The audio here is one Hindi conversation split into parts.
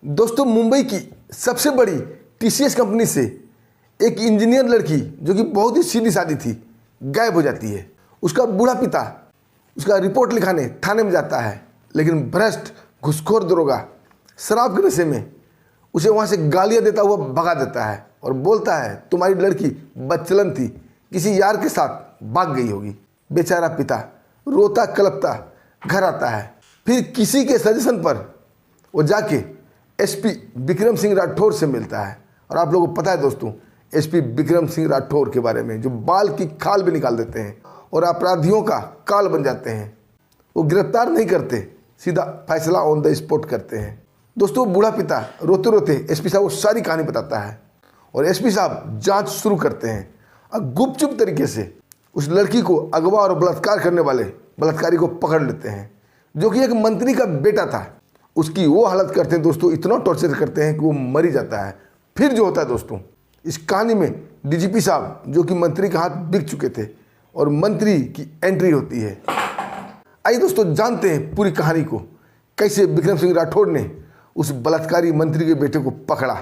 दोस्तों, मुंबई की सबसे बड़ी टीसीएस कंपनी से एक इंजीनियर लड़की जो कि बहुत ही सीधी सादी थी गायब हो जाती है। उसका बूढ़ा पिता उसका रिपोर्ट लिखाने थाने में जाता है, लेकिन भ्रष्ट घुसखोर दरोगा शराब के नशे में उसे वहाँ से गालियाँ देता हुआ भगा देता है और बोलता है तुम्हारी लड़की बदचलन थी, किसी यार के साथ भाग गई होगी। बेचारा पिता रोता कलपता घर आता है। फिर किसी के सजेशन पर वो जाके एसपी विक्रम सिंह राठौर से मिलता है। और आप लोगों को पता है दोस्तों, एसपी विक्रम सिंह राठौर के बारे में, जो बाल की खाल भी निकाल देते हैं और अपराधियों का काल बन जाते हैं। वो गिरफ्तार नहीं करते, सीधा फैसला ऑन द स्पॉट करते हैं। दोस्तों, बूढ़ा पिता रोते रोते एसपी साहब को सारी कहानी बताता है और एसपी साहब जांच शुरू करते हैं और गुपचुप तरीके से उस लड़की को अगवा और बलात्कार करने वाले बलात्कारी को पकड़ लेते हैं, जो कि एक मंत्री का बेटा था। उसकी वो हालत करते हैं दोस्तों, इतना टॉर्चर करते हैं कि वो मर ही जाता है। फिर जो होता है दोस्तों, इस कहानी में डीजीपी साहब जो कि मंत्री का हाथ बिक चुके थे और मंत्री की एंट्री होती है। आइए दोस्तों जानते हैं पूरी कहानी को, कैसे विक्रम सिंह राठौर ने उस बलात्कारी मंत्री के बेटे को पकड़ा।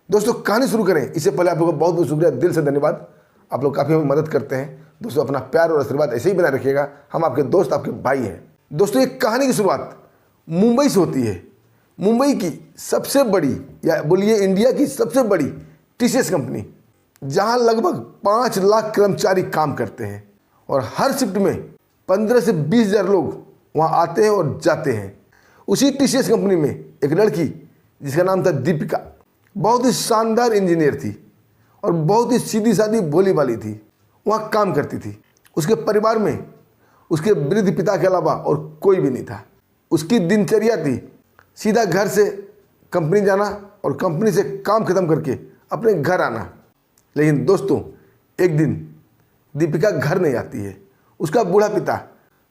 दोस्तों, कहानी शुरू करें इससे पहले आप लोगों का बहुत बहुत शुक्रिया, दिल से धन्यवाद। आप लोग काफ़ी हमें मदद करते हैं दोस्तों। अपना प्यार और आशीर्वाद ऐसे ही बनाए रखिएगा। हम आपके दोस्त, आपके भाई हैं। दोस्तों, एक कहानी की शुरुआत मुंबई से होती है। मुंबई की सबसे बड़ी, या बोलिए इंडिया की सबसे बड़ी टीसीएस कंपनी, जहां लगभग 5 लाख कर्मचारी काम करते हैं और हर शिफ्ट में 15 से 20 हज़ार लोग वहां आते हैं और जाते हैं। उसी टीसीएस कंपनी में एक लड़की जिसका नाम था दीपिका, बहुत ही शानदार इंजीनियर थी और बहुत ही सीधी सादी भोली भाली थी। वहाँ काम करती थी। उसके परिवार में उसके वृद्ध पिता के अलावा और कोई भी नहीं था। उसकी दिनचर्या थी सीधा घर से कंपनी जाना और कंपनी से काम खत्म करके अपने घर आना। लेकिन दोस्तों, एक दिन दीपिका घर नहीं आती है। उसका बूढ़ा पिता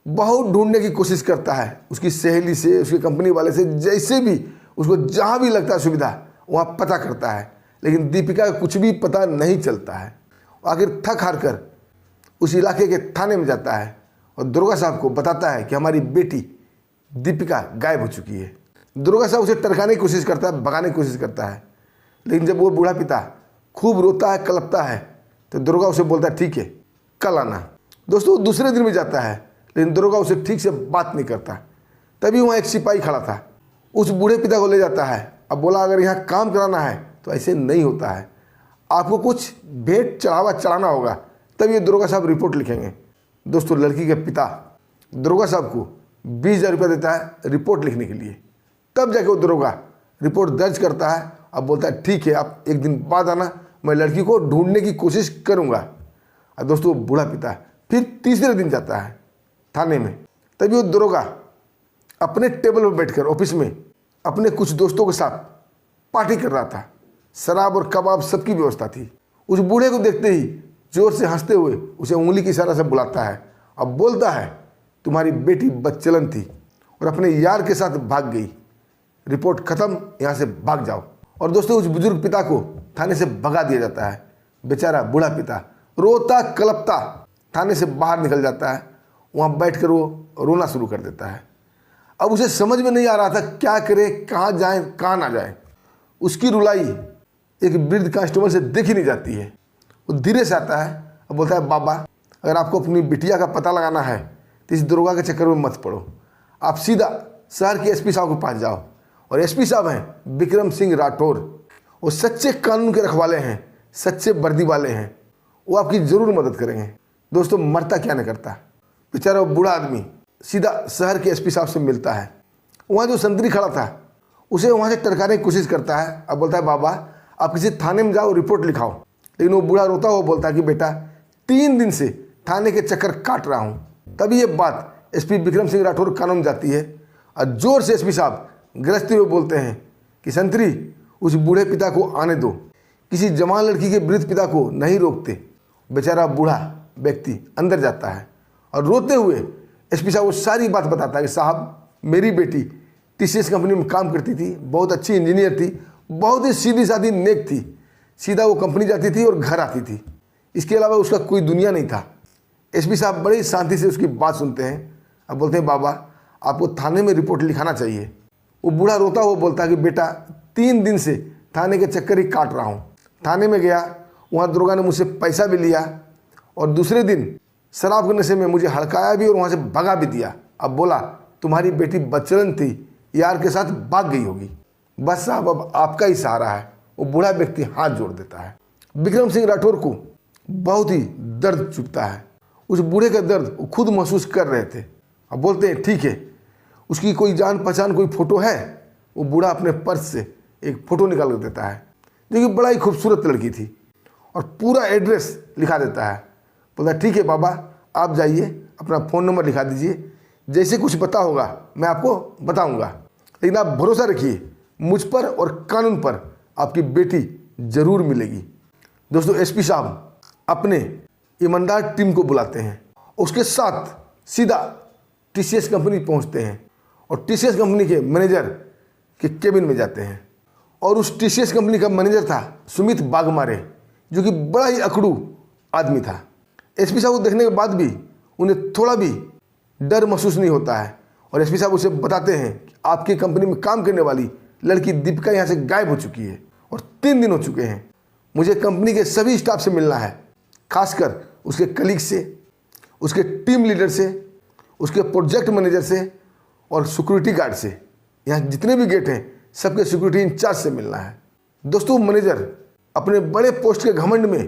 बहुत ढूंढने की कोशिश करता है, उसकी सहेली से, उसके कंपनी वाले से, जैसे भी उसको जहाँ भी लगता है सुविधा वहाँ पता करता है, लेकिन दीपिका का कुछ भी पता नहीं चलता है। आखिर थक हार कर उस इलाके के थाने में जाता है और दरोगा साहब को बताता है कि हमारी बेटी दीपिका गायब हो चुकी है। दरोगा साहब उसे टरकाने की कोशिश करता है, भगाने की कोशिश करता है, लेकिन जब वो बूढ़ा पिता खूब रोता है, कलपता है, तो दरोगा उसे बोलता है ठीक है, कल आना। दोस्तों, दूसरे दिन भी जाता है, लेकिन दरोगा उसे ठीक से बात नहीं करता। तभी वहाँ एक सिपाही खड़ा था, उस बूढ़े पिता को ले जाता है। अब बोला अगर यहाँ काम कराना है तो ऐसे नहीं होता है, आपको कुछ भेंट चढ़ावा चढ़ाना होगा, तब ये दरोगा साहब रिपोर्ट लिखेंगे। दोस्तों, लड़की के पिता दरोगा साहब को 20,000 रुपये देता है रिपोर्ट लिखने के लिए। तब जाके वो दरोगा रिपोर्ट दर्ज करता है। अब बोलता है ठीक है, आप एक दिन बाद आना, मैं लड़की को ढूंढने की कोशिश करूँगा। और दोस्तों, बूढ़ा पिता फिर तीसरे दिन जाता है थाने में। तभी वो दरोगा अपने टेबल पर बैठकर ऑफिस में अपने कुछ दोस्तों के साथ पार्टी कर रहा था। शराब और कबाब सबकी व्यवस्था थी। उस बूढ़े को देखते ही जोर से हंसते हुए उसे उंगली की इशारा से बुलाता है। अब बोलता है तुम्हारी बेटी बदचलन थी और अपने यार के साथ भाग गई, रिपोर्ट खत्म, यहाँ से भाग जाओ। और दोस्तों, उस बुजुर्ग पिता को थाने से भगा दिया जाता है। बेचारा बूढ़ा पिता रोता कलपता थाने से बाहर निकल जाता है। वहाँ बैठकर वो रोना शुरू कर देता है। अब उसे समझ में नहीं आ रहा था क्या करे, कहाँ जाए, कहाँ ना जाए। उसकी रुलाई एक वृद्ध कांस्टेबल से देखी नहीं जाती है। वो धीरे से आता है और बोलता है बाबा, अगर आपको अपनी बिटिया का पता लगाना है तो इस दरोगा के चक्कर में मत पड़ो, आप सीधा शहर के एसपी साहब के पास जाओ। और एसपी साहब हैं विक्रम सिंह राठौर। वो सच्चे कानून के रखवाले हैं, सच्चे वर्दी वाले हैं, वो आपकी ज़रूर मदद करेंगे। दोस्तों, मरता क्या नहीं करता। बेचारा वो बूढ़ा आदमी सीधा शहर के एसपी साहब से मिलता है। वहाँ जो संतरी खड़ा था उसे वहाँ से टरकाने की कोशिश करता है। अब बोलता है बाबा, आप किसी थाने में जाओ, रिपोर्ट लिखाओ। लेकिन वो बूढ़ा रोता हुआ बोलता है कि बेटा, 3 दिन से थाने के चक्कर काट रहा हूँ। तभी ये बात एसपी विक्रम सिंह राठौर कानून में जाती है और जोर से एसपी साहब गरजते हुए बोलते हैं कि संतरी, उस बूढ़े पिता को आने दो, किसी जवान लड़की के वृद्ध पिता को नहीं रोकते। बेचारा बूढ़ा व्यक्ति अंदर जाता है और रोते हुए एसपी साहब को सारी बात बताता है कि साहब, मेरी बेटी टीसीएस कंपनी में काम करती थी, बहुत अच्छी इंजीनियर थी, बहुत ही सीधी सादी नेक थी, सीधा वो कंपनी जाती थी और घर आती थी, इसके अलावा उसका कोई दुनिया नहीं था। एसपी साहब बड़ी शांति से उसकी बात सुनते हैं। अब बोलते हैं बाबा, आपको थाने में रिपोर्ट लिखाना चाहिए। वो बूढ़ा रोता हुआ बोलता है कि बेटा, 3 दिन से थाने के चक्कर ही काट रहा हूँ। थाने में गया, वहाँ दरोगा ने मुझसे पैसा भी लिया और दूसरे दिन शराब के नशे में मुझे हड़काया भी और वहाँ से भगा भी दिया। अब बोला तुम्हारी बेटी बदचलन थी, यार के साथ भाग गई होगी। बस साहब अब आपका ही सहारा है। वो बूढ़ा व्यक्ति हाथ जोड़ देता है। विक्रम सिंह राठौर को बहुत ही दर्द चुभता है। उस बूढ़े का दर्द वो खुद महसूस कर रहे थे। अब बोलते हैं ठीक है, उसकी कोई जान पहचान कोई फ़ोटो है? वो बूढ़ा अपने पर्स से एक फ़ोटो निकाल कर देता है, जो कि बड़ा ही खूबसूरत लड़की थी, और पूरा एड्रेस लिखा देता है। बोलता ठीक है बाबा, आप जाइए, अपना फ़ोन नंबर लिखा दीजिए, जैसे कुछ पता होगा मैं आपको बताऊंगा, लेकिन आप भरोसा रखिए मुझ पर और कानून पर आपकी बेटी ज़रूर मिलेगी। दोस्तों, एसपी साहब अपने ईमानदार टीम को बुलाते हैं, उसके साथ सीधा टीसीएस कंपनी पहुंचते हैं और टीसीएस कंपनी के मैनेजर के केबिन में जाते हैं। और उस टीसीएस कंपनी का मैनेजर था सुमित बागमारे, जो कि बड़ा ही अकड़ू आदमी था। एसपी साहब को देखने के बाद भी उन्हें थोड़ा भी डर महसूस नहीं होता है और एसपी साहब उसे बताते हैं कि आपकी कंपनी में काम करने वाली लड़की दीपिका यहाँ से गायब हो चुकी है और 3 दिन हो चुके हैं। मुझे कंपनी के सभी स्टाफ से मिलना है, खासकर उसके कलीग से, उसके टीम लीडर से, उसके प्रोजेक्ट मैनेजर से और सिक्योरिटी गार्ड से। यहाँ जितने भी गेट हैं सबके सिक्योरिटी इंचार्ज से मिलना है। दोस्तों, मैनेजर अपने बड़े पोस्ट के घमंड में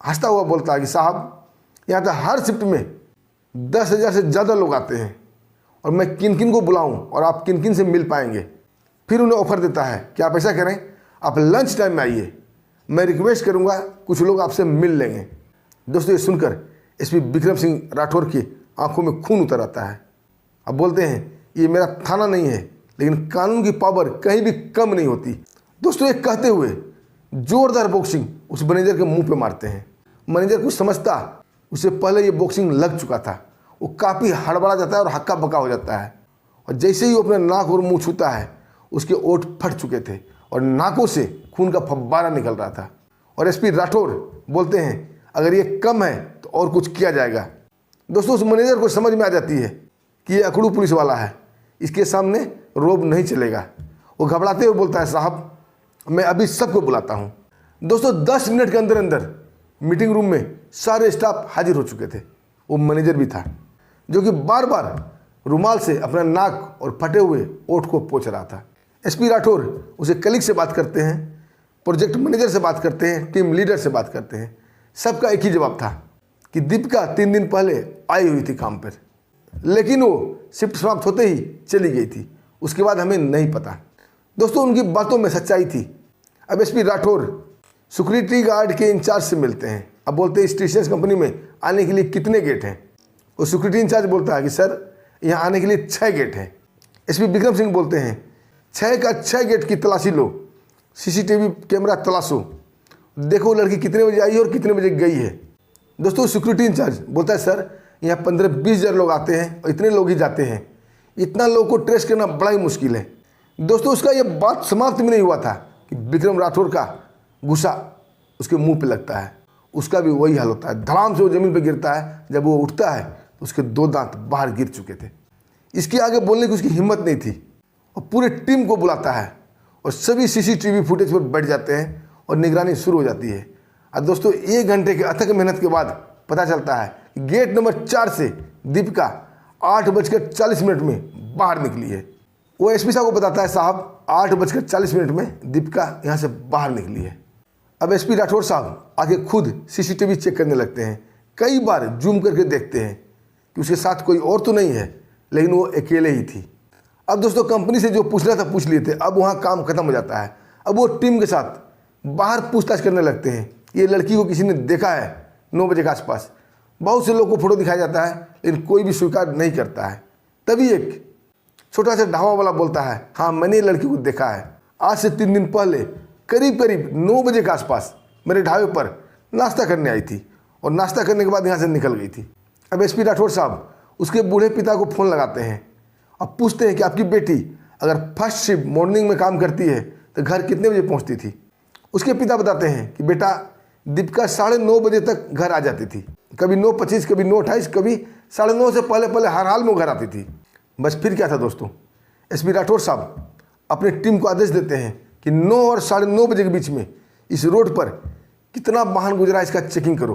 हंसता हुआ बोलता है कि साहब, यहाँ तो हर शिफ्ट में 10,000 से ज़्यादा लोग आते हैं और मैं किन किन को बुलाऊं और आप किन किन से मिल पाएंगे। फिर उन्हें ऑफर देता है कि आप ऐसा करें, आप लंच टाइम में आइए, मैं रिक्वेस्ट करूंगा कुछ लोग आपसे मिल लेंगे। दोस्तों, ये सुनकर एसपी विक्रम सिंह राठौर की आंखों में खून उतर आता है। अब बोलते हैं ये मेरा थाना नहीं है, लेकिन कानून की पावर कहीं भी कम नहीं होती। दोस्तों, ये कहते हुए जोरदार बॉक्सिंग उस मैनेजर के मुंह पे मारते हैं। मैनेजर कुछ समझता, उससे पहले ये बॉक्सिंग लग चुका था। वो काफ़ी हड़बड़ा जाता है और हक्का बक्का हो जाता है, और जैसे ही वो अपना नाक और मुंह छूता है उसके ओंठ फट चुके थे और नाकों से खून का फव्वारा निकल रहा था। और एसपी राठौर बोलते हैं अगर ये कम है तो और कुछ किया जाएगा। दोस्तों, उस मैनेजर को समझ में आ जाती है कि ये अकड़ू पुलिस वाला है, इसके सामने रोब नहीं चलेगा। वो घबराते हुए बोलता है साहब, मैं अभी सबको बुलाता हूँ। दोस्तों, 10 मिनट के अंदर अंदर मीटिंग रूम में सारे स्टाफ हाजिर हो चुके थे। वो मैनेजर भी था, जो कि बार बार रुमाल से अपना नाक और फटे हुए ओठ को पोंछ रहा था। एसपी राठौर उसे कलीग से बात करते हैं, प्रोजेक्ट मैनेजर से बात करते हैं, टीम लीडर से बात करते हैं। सबका एक ही जवाब था कि दीपिका 3 दिन पहले आई हुई थी काम पर, लेकिन वो शिफ्ट समाप्त होते ही चली गई थी, उसके बाद हमें नहीं पता। दोस्तों, उनकी बातों में सच्चाई थी। अब एसपी राठौर सिक्योरिटी गार्ड के इंचार्ज से मिलते हैं। अब बोलते हैं इस टीसीएस कंपनी में आने के लिए कितने गेट हैं? वो सिक्योरिटी इंचार्ज बोलता है कि सर, यहाँ आने के लिए 6 गेट हैं। एसपी विक्रम सिंह बोलते हैं 6 का 6 गेट की तलाशी लो, सीसीटीवी कैमरा तलाशो, देखो लड़की कितने बजे आई है और कितने बजे गई है। दोस्तों, सिक्योरिटी इंचार्ज बोलता है सर, यहाँ 15-20 हज़ार लोग आते हैं और इतने लोग ही जाते हैं, इतना लोग को ट्रेस करना बड़ा ही मुश्किल है। दोस्तों, उसका यह बात समाप्त भी नहीं हुआ था कि विक्रम राठौर का गुस्सा उसके मुंह पे लगता है। उसका भी वही हाल होता है, धड़ाम से वो ज़मीन पे गिरता है। जब वो उठता है तो उसके 2 दांत बाहर गिर चुके थे। इसके आगे बोलने की उसकी हिम्मत नहीं थी और पूरे टीम को बुलाता है और सभी सीसीटीवी फुटेज पर बैठ जाते हैं और निगरानी शुरू हो जाती है। और दोस्तों, 1 घंटे के अथक मेहनत के बाद पता चलता है कि गेट नंबर 4 से दीपिका 8:40 में बाहर निकली है। वो एसपी साहब को बताता है साहब, 8:40 में दीपिका यहाँ से बाहर निकली है। अब एसपी राठौर साहब आगे खुद सीसीटीवी चेक करने लगते हैं। कई बार जूम करके देखते हैं कि उसके साथ कोई और तो नहीं है, लेकिन वो अकेले ही थी। अब दोस्तों, कंपनी से जो पूछना था पूछ लिए थे, अब वहाँ काम खत्म हो जाता है। अब वो टीम के साथ बाहर पूछताछ करने लगते हैं। ये लड़की को किसी ने देखा है 9 बजे के आसपास। बहुत से लोगों को फोटो दिखाया जाता है, लेकिन कोई भी स्वीकार नहीं करता है। तभी एक छोटा सा ढाबा वाला बोलता है, हाँ मैंने लड़की को देखा है, आज से 3 दिन पहले करीब 9 बजे के आसपास मेरे ढाबे पर नाश्ता करने आई थी और नाश्ता करने के बाद यहाँ से निकल गई थी। अब एसपी राठौर साहब उसके बूढ़े पिता को फ़ोन लगाते हैं और पूछते हैं कि आपकी बेटी अगर फर्स्ट शिफ्ट मॉर्निंग में काम करती है तो घर कितने बजे पहुँचती थी। उसके पिता बताते हैं कि बेटा दीपिका 9:30 बजे तक घर आ जाती थी, कभी 9:25, कभी 9:28, कभी 9:30 से पहले हर हाल में घर आती थी। बस फिर क्या था दोस्तों, एसपी राठौर साहब अपनी टीम को आदेश देते हैं कि कि 9 और 9:30 बजे के बीच में इस रोड पर कितना वाहन गुजरा इसका चेकिंग करो।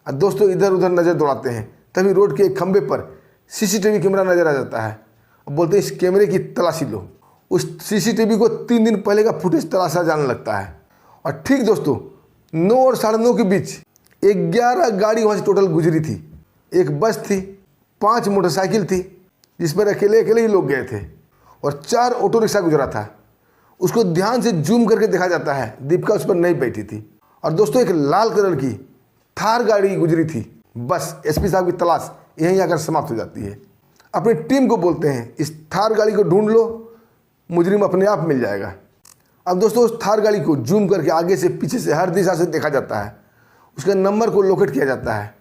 और दोस्तों इधर उधर नज़र दौड़ाते हैं, तभी रोड के एक खंभे पर सीसीटीवी कैमरा नज़र आ जाता है और बोलते हैं इस कैमरे की तलाशी लो। उस सीसीटीवी को 3 दिन पहले का फुटेज तलाशा जाने लगता है। और ठीक दोस्तों 9 और 9:30 के बीच 11 गाड़ी वहाँ से टोटल गुजरी थी। एक बस थी, 5 मोटरसाइकिल थी जिस पर अकेले अकेले ही लोग गए थे, और 4 ऑटो रिक्शा गुजरा था। उसको ध्यान से जूम करके देखा जाता है, दीपिका उस पर नहीं बैठी थी। और दोस्तों एक लाल कलर की थार गाड़ी गुजरी थी। बस एसपी साहब की तलाश यहीं आकर समाप्त हो जाती है। अपनी टीम को बोलते हैं इस थार गाड़ी को ढूंढ लो, मुजरिम अपने आप मिल जाएगा। अब दोस्तों उस थार गाड़ी को जूम करके आगे से पीछे से हर दिशा से देखा जाता है, उसके नंबर को लोकेट किया जाता है।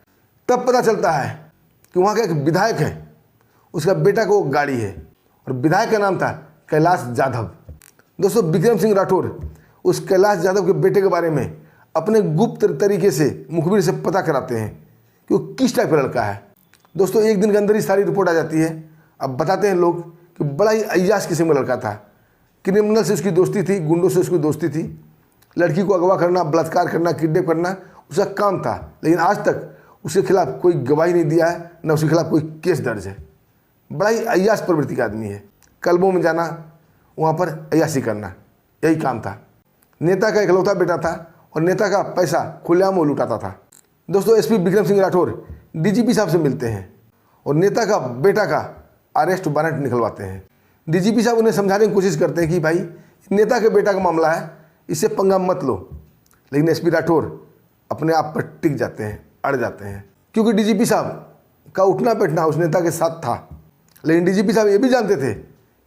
तब पता चलता है कि वहाँ का एक विधायक है, उसका बेटा को गाड़ी है, और विधायक का नाम था कैलाश जाधव। दोस्तों विक्रम सिंह राठौर उस कैलाश जाधव के बेटे के बारे में अपने गुप्त तरीके से मुखबिर से पता कराते हैं कि वो किस टाइप का लड़का है। दोस्तों एक दिन के अंदर ही सारी रिपोर्ट आ जाती है। अब बताते हैं लोग कि बड़ा ही अय्याश किस्म का लड़का था, क्रिमिनल से उसकी दोस्ती थी, गुंडों से उसकी दोस्ती थी, लड़की को अगवा करना, बलात्कार करना, किडनैप करना उसका काम था। लेकिन आज तक उसके खिलाफ कोई गवाही नहीं दिया है, न उसके खिलाफ कोई केस दर्ज है। बड़ा ही अय्याश प्रवृत्ति का आदमी है, क्लबों में जाना, वहाँ पर अय्याशी करना, यही काम था। नेता का इकलौता बेटा था और नेता का पैसा खुलेआम वो लुटाता था। दोस्तों एसपी विक्रम सिंह राठौर डीजीपी साहब से मिलते हैं और नेता का बेटा का अरेस्ट वारंट निकलवाते हैं। डीजीपी साहब उन्हें समझाने की कोशिश करते हैं कि भाई नेता के बेटा का मामला है, इससे पंगा मत लो। लेकिन एसपी राठौर अपने आप पर टिक जाते हैं, अड़ जाते हैं, क्योंकि डीजीपी साहब का उठना बैठना उस नेता के साथ था। लेकिन डीजीपी साहब ये भी जानते थे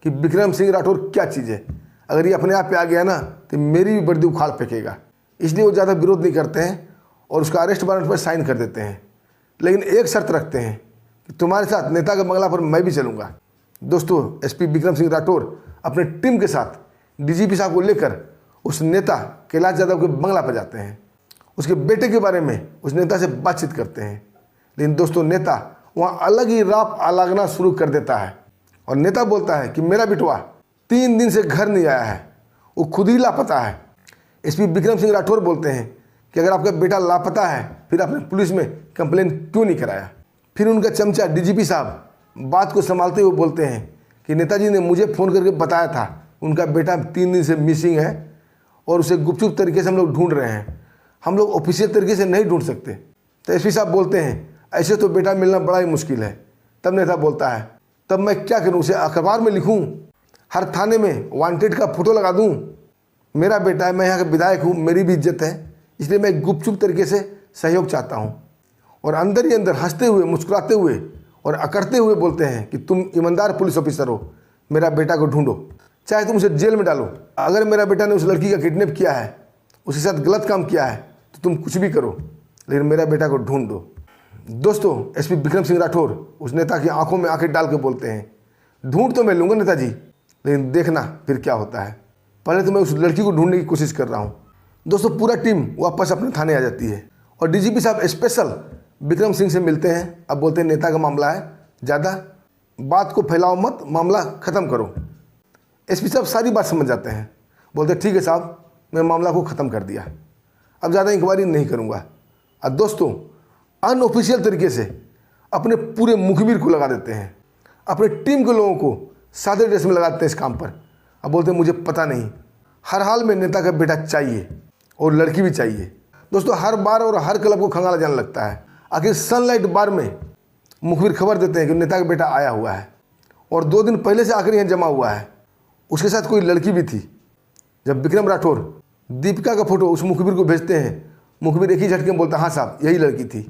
कि विक्रम सिंह राठौर क्या चीज़ है, अगर ये अपने आप पे आ गया ना तो मेरी भी वर्दी उखाड़ फेंकेगा। इसलिए वो ज़्यादा विरोध नहीं करते हैं और उसका अरेस्ट वारंट पर साइन कर देते हैं। लेकिन एक शर्त रखते हैं कि तुम्हारे साथ नेता के बंगला पर मैं भी चलूँगा। दोस्तों एसपी विक्रम सिंह राठौर अपने टीम के साथ डीजीपी साहब को लेकर उस नेता कैलाश यादव के बंगला पर जाते हैं। उसके बेटे के बारे में उस नेता से बातचीत करते हैं। लेकिन दोस्तों नेता वहाँ अलग ही राप आलागना शुरू कर देता है और नेता बोलता है कि मेरा बिटवा 3 दिन से घर नहीं आया है, वो खुद ही लापता है। एसपी विक्रम सिंह राठौर बोलते हैं कि अगर आपका बेटा लापता है फिर आपने पुलिस में कंप्लेन क्यों नहीं कराया। फिर उनका चमचा डीजीपी साहब बात को संभालते हुए बोलते हैं कि नेताजी ने मुझे फ़ोन करके बताया था उनका बेटा 3 दिन से मिसिंग है और उसे गुपचुप तरीके से हम लोग ढूंढ रहे हैं, हम लोग ऑफिशियल तरीके से नहीं ढूंढ सकते। तो एसपी साहब बोलते हैं ऐसे तो बेटा मिलना बड़ा ही मुश्किल है। तब नेता बोलता है तब मैं क्या करूं, उसे अखबार में लिखूं, हर थाने में वांटेड का फोटो लगा दूं। मेरा बेटा है, मैं यहाँ का विधायक हूँ, मेरी भी इज्जत है, इसलिए मैं गुपचुप तरीके से सहयोग चाहता हूँ। और अंदर ही अंदर हंसते हुए, मुस्कुराते हुए और अकड़ते हुए बोलते हैं कि तुम ईमानदार पुलिस ऑफिसर हो, मेरा बेटा को ढूंढो, चाहे तुम उसे जेल में डालो। अगर मेरा बेटा ने उस लड़की का किडनैप किया है, उसके साथ गलत काम किया है तो तुम कुछ भी करो, लेकिन मेरा बेटा को ढूंढ दो। दोस्तों एसपी विक्रम सिंह राठौर उस नेता की आंखों में आंखें डाल के बोलते हैं ढूंढ तो मैं लूँगा नेताजी, लेकिन देखना फिर क्या होता है, पहले तो मैं उस लड़की को ढूंढने की कोशिश कर रहा हूँ। दोस्तों पूरा टीम वापस अपने थाने आ जाती है और डीजीपी साहब स्पेशल विक्रम सिंह से मिलते हैं। अब बोलते हैं नेता का मामला है, ज़्यादा बात को फैलाओ मत, मामला ख़त्म करो। एसपी साहब सारी बात समझ जाते हैं, बोलते ठीक है साहब, मैं मामला को ख़त्म कर दिया, अब ज़्यादा इंक्वायरी नहीं करूँगा। और दोस्तों अनऑफिशियल तरीके से अपने पूरे मुखबिर को लगा देते हैं, अपने टीम के लोगों को सादे ड्रेस में लगाते हैं इस काम पर। अब बोलते हैं मुझे पता नहीं, हर हाल में नेता का बेटा चाहिए और लड़की भी चाहिए। दोस्तों हर बार और हर क्लब को खंगाला जाने लगता है। आखिर सनलाइट बार में मुखबिर खबर देते हैं कि नेता का बेटा आया हुआ है और 2 दिन पहले से आकर यहाँ जमा हुआ है, उसके साथ कोई लड़की भी थी। जब विक्रम राठौर दीपिका का फोटो उस मुखबिर को भेजते हैं, मुखबिर एक ही झटके में बोलता हाँ साहब यही लड़की थी।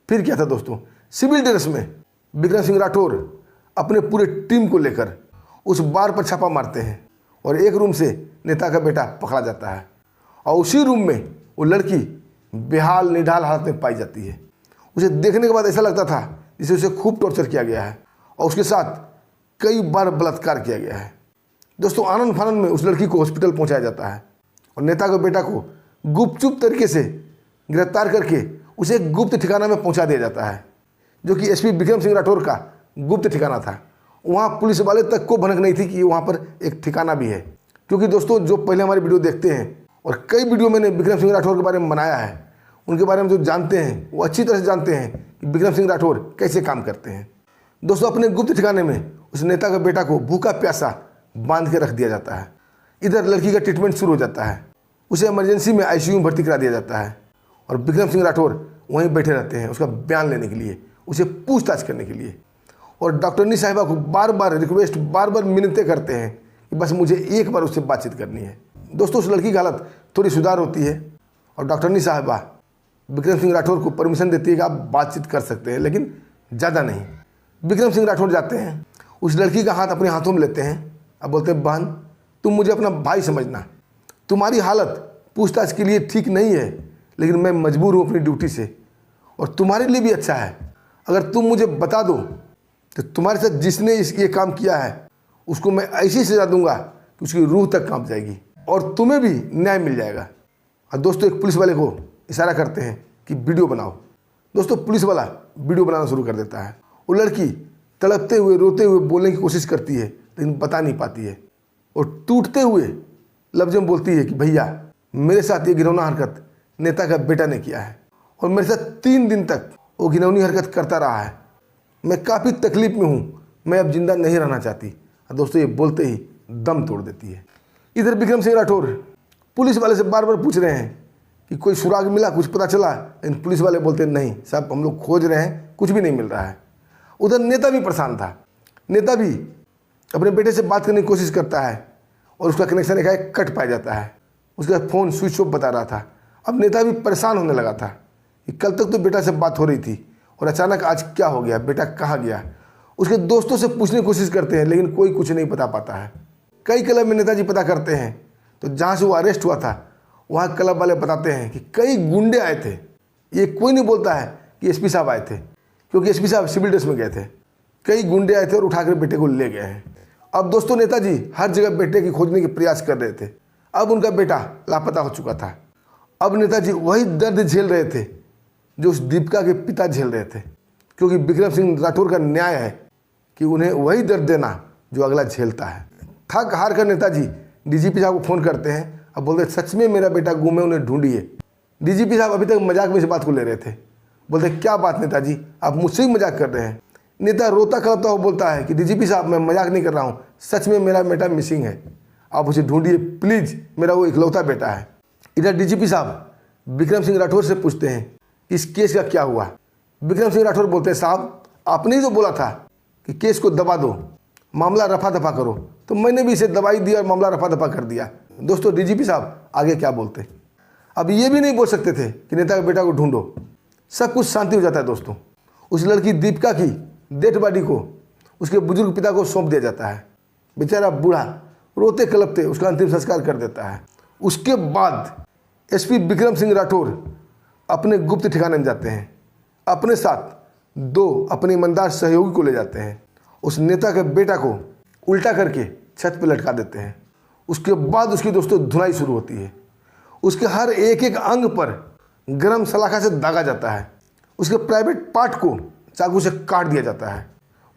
फिर क्या था दोस्तों, सिविल ड्रेस में विक्रम सिंह राठौर अपने पूरे टीम को लेकर उस बार पर छापा मारते हैं और एक रूम से नेता का बेटा पकड़ा जाता है और उसी रूम में वो लड़की बेहाल निढाल हालत में पाई जाती है। उसे देखने के बाद ऐसा लगता था जिसे उसे खूब टॉर्चर किया गया है और उसके साथ कई बार बलात्कार किया गया है। दोस्तों आनंद फानंद में उस लड़की को हॉस्पिटल पहुंचाया जाता है और नेता के बेटा को गुपचुप तरीके से गिरफ्तार करके उसे एक गुप्त ठिकाना में पहुंचा दिया जाता है, जो कि एसपी विक्रम सिंह राठौर का गुप्त ठिकाना था। वहाँ पुलिस वाले तक को भनक नहीं थी कि वहाँ पर एक ठिकाना भी है। क्योंकि दोस्तों जो पहले हमारी वीडियो देखते हैं और कई वीडियो मैंने विक्रम सिंह राठौर के बारे में बनाया है, उनके बारे में जो जानते हैं वो अच्छी तरह से जानते हैं कि विक्रम सिंह राठौर कैसे काम करते हैं। दोस्तों अपने गुप्त ठिकाने में उस नेता का बेटा को भूखा प्यासा बांध के रख दिया जाता है। इधर लड़की का ट्रीटमेंट शुरू हो जाता है, उसे इमरजेंसी में आईसीयू में भर्ती करा दिया जाता है और विक्रम सिंह राठौर वहीं बैठे रहते हैं उसका बयान लेने के लिए, उसे पूछताछ करने के लिए। और डॉक्टरनी साहिबा को बार बार रिक्वेस्ट, बार बार मिन्नतें करते हैं कि बस मुझे एक बार उससे बातचीत करनी है। दोस्तों उस लड़की की हालत थोड़ी सुधार होती है और डॉक्टरनी साहिबा विक्रम सिंह राठौर को परमिशन देती है कि आप बातचीत कर सकते हैं, लेकिन ज़्यादा नहीं। विक्रम सिंह राठौर जाते हैं, उस लड़की का हाथ अपने हाथों में लेते हैं, अब बोलते हैं बहन तुम मुझे अपना भाई समझना, तुम्हारी हालत पूछताछ के लिए ठीक नहीं है, लेकिन मैं मजबूर हूँ अपनी ड्यूटी से और तुम्हारे लिए भी अच्छा है अगर तुम मुझे बता दो तो तुम्हारे साथ जिसने ये काम किया है उसको मैं ऐसी सजा दूंगा कि उसकी रूह तक कांप जाएगी और तुम्हें भी न्याय मिल जाएगा। और दोस्तों एक पुलिस वाले को इशारा करते हैं कि वीडियो बनाओ। दोस्तों पुलिस वाला वीडियो बनाना शुरू कर देता है। वो लड़की तड़पते हुए रोते हुए बोलने की कोशिश करती है लेकिन बता नहीं पाती है और टूटते हुए लफ्ज़ में बोलती है कि भैया मेरे साथ ये घिनौना हरकत नेता का बेटा ने किया है और मेरे साथ 3 दिन तक वो घिनौनी हरकत करता रहा है, मैं काफ़ी तकलीफ में हूँ, मैं अब जिंदा नहीं रहना चाहती। और दोस्तों ये बोलते ही दम तोड़ देती है। इधर विक्रम सिंह राठौर पुलिस वाले से बार बार पूछ रहे हैं कि कोई सुराग मिला, कुछ पता चला, लेकिन पुलिस वाले बोलते नहीं साहब हम लोग खोज रहे हैं, कुछ भी नहीं मिल रहा है। उधर नेता भी परेशान था, नेता भी अपने बेटे से बात करने की कोशिश करता है और उसका कनेक्शन एकाएक कट पाया जाता है, उसका फ़ोन स्विच ऑफ बता रहा था। अब नेता भी परेशान होने लगा था कि कल तक तो बेटा से बात हो रही थी और अचानक आज क्या हो गया, बेटा कहाँ गया। उसके दोस्तों से पूछने की कोशिश करते हैं लेकिन कोई कुछ नहीं बता पाता है। कई क्लब में नेताजी पता करते हैं तो जहाँ से वो अरेस्ट हुआ था वहाँ क्लब वाले बताते हैं कि कई गुंडे आए थे। ये कोई नहीं बोलता है कि एसपी साहब आए थे, क्योंकि एसपी साहब सिविल ड्रेस में गए थे। कई गुंडे आए थे और उठाकर बेटे को ले गए हैं। अब दोस्तों नेताजी हर जगह बेटे की खोजने के प्रयास कर रहे थे। अब उनका बेटा लापता हो चुका था। अब नेताजी वही दर्द झेल रहे थे जो उस दीपिका के पिता झेल रहे थे, क्योंकि विक्रम सिंह राठौर का न्याय है कि उन्हें वही दर्द देना जो अगला झेलता है। थक हार कर नेताजी डीजीपी साहब को फ़ोन करते हैं। अब बोलते सच में मेरा बेटा गुम है, उन्हें ढूंढिए। डीजीपी साहब अभी तक मजाक में इस बात को ले रहे थे, बोलते क्या बात नेताजी, आप मुझसे ही मजाक कर रहे हैं। नेता रोता कलपता हुआ बोलता है कि डीजीपी साहब मैं मजाक नहीं कर रहा हूँ, सच में मेरा बेटा मिसिंग है, आप उसे ढूंढिए प्लीज़, मेरा वो इकलौता बेटा है। इधर डीजीपी साहब विक्रम सिंह राठौर से पूछते हैं कि इस केस का क्या हुआ। विक्रम सिंह राठौर बोलते हैं साहब आपने ही तो बोला था कि केस को दबा दो, मामला रफा दफा करो, तो मैंने भी इसे दवाई दी और मामला रफा दफा कर दिया। दोस्तों डीजीपी साहब आगे क्या बोलते, अब ये भी नहीं बोल सकते थे कि नेता के बेटा को ढूंढो। सब कुछ शांति हो जाता है दोस्तों। उस लड़की दीपिका की डेड बॉडी को उसके बुजुर्ग पिता को सौंप दिया जाता है। बेचारा बूढ़ा रोते कलपते उसका अंतिम संस्कार कर देता है। उसके बाद एसपी विक्रम सिंह राठौर अपने गुप्त ठिकाने में जाते हैं। अपने साथ 2 अपने ईमानदार सहयोगी को ले जाते हैं। उस नेता के बेटा को उल्टा करके छत पर लटका देते हैं। उसके बाद उसकी दोस्तों धुनाई शुरू होती है। उसके हर एक एक अंग पर गरम सलाखा से दागा जाता है। उसके प्राइवेट पार्ट को चाकू से काट दिया जाता है।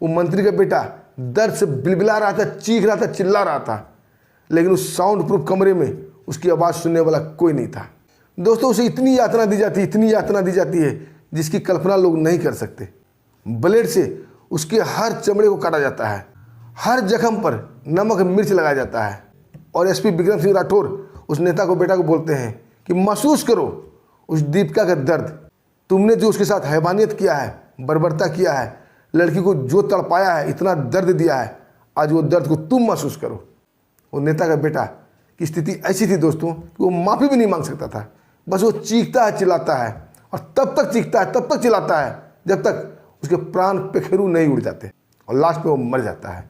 वो मंत्री का बेटा दर्द से बिलबिला रहा था, चीख रहा था, चिल्ला रहा था, लेकिन उस साउंड प्रूफ कमरे में उसकी आवाज़ सुनने वाला कोई नहीं था। दोस्तों उसे इतनी यातना दी जाती है, इतनी यातना दी जाती है जिसकी कल्पना लोग नहीं कर सकते। ब्लेड से उसके हर चमड़े को काटा जाता है, हर जख्म पर नमक मिर्च लगाया जाता है। और एसपी विक्रम सिंह राठौर उस नेता को बेटा को बोलते हैं कि महसूस करो उस दीपिका का दर्द, तुमने जो उसके साथ हैवानियत किया है, बर्बरता किया है, लड़की को जो तड़पाया है, इतना दर्द दिया है, आज वो दर्द को तुम महसूस करो। वो नेता का बेटा की स्थिति ऐसी थी दोस्तों कि वो माफ़ी भी नहीं मांग सकता था। बस वो चीखता है, चिल्लाता है और तब तक चीखता है, तब तक चिल्लाता है जब तक उसके प्राण पेखेरू नहीं उड़ जाते और लास्ट में वो मर जाता है।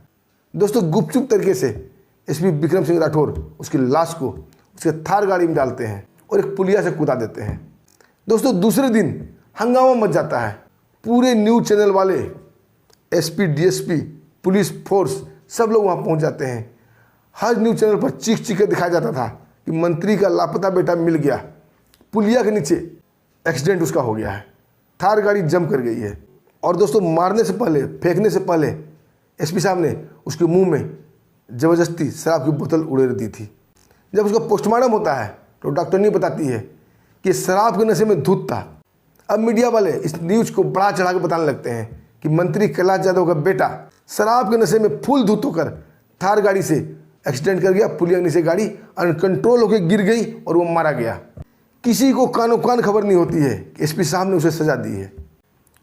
दोस्तों गुपचुप तरीके से एसपी विक्रम सिंह राठौर उसकी लाश को उसके थार गाड़ी में डालते हैं और एक पुलिया से कूदा देते हैं। दोस्तों दूसरे दिन हंगामा मच जाता है। पूरे न्यूज़ चैनल वाले, एसपी, डीएसपी, पुलिस फोर्स सब लोग वहाँ पहुँच जाते हैं। हर न्यूज़ चैनल पर चीख चीख के दिखाया जाता था कि मंत्री का लापता बेटा मिल गया, पुलिया के नीचे एक्सीडेंट उसका हो गया है, थार गाड़ी जम कर गई है। और दोस्तों मारने से पहले, फेंकने से पहले एसपी साहब ने उसके मुंह में ज़बरदस्ती शराब की बोतल उड़ेल दी थी। जब उसका पोस्टमार्टम होता है तो डॉक्टरनी बताती है कि शराब के नशे में धुत था। अब मीडिया वाले इस न्यूज़ को बढ़ा चढ़ा के बताने लगते हैं कि मंत्री कैलाश यादव का बेटा शराब के नशे में फुल धुत होकर थार गाड़ी से एक्सीडेंट कर गया। पुलिया नीचे गाड़ी अनकंट्रोल होकर गिर गई और वो मारा गया। किसी को कानो कान खबर नहीं होती है कि एसपी साहब ने उसे सजा दी है।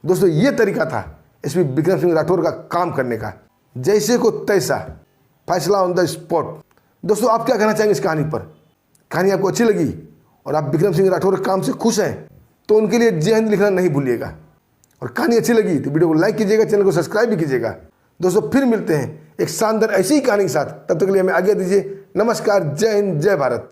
दोस्तों, ये तरीका था एसपी विक्रम सिंह राठौर का काम करने का, जैसे को तैसा, फैसला ऑन द स्पॉट। दोस्तों, आप क्या कहना चाहेंगे इस कहानी पर? कहानी आपको अच्छी लगी और आप विक्रम सिंह राठौर के काम से खुश हैं तो उनके लिए जय हिंद लिखना नहीं भूलिएगा। और कहानी अच्छी लगी तो वीडियो को लाइक कीजिएगा, चैनल को सब्सक्राइब भी कीजिएगा। दोस्तों, फिर मिलते हैं एक शानदार ऐसी ही कहानी के साथ। तब तक के लिए हमें आज्ञा दीजिए। नमस्कार, जय हिंद, जय भारत।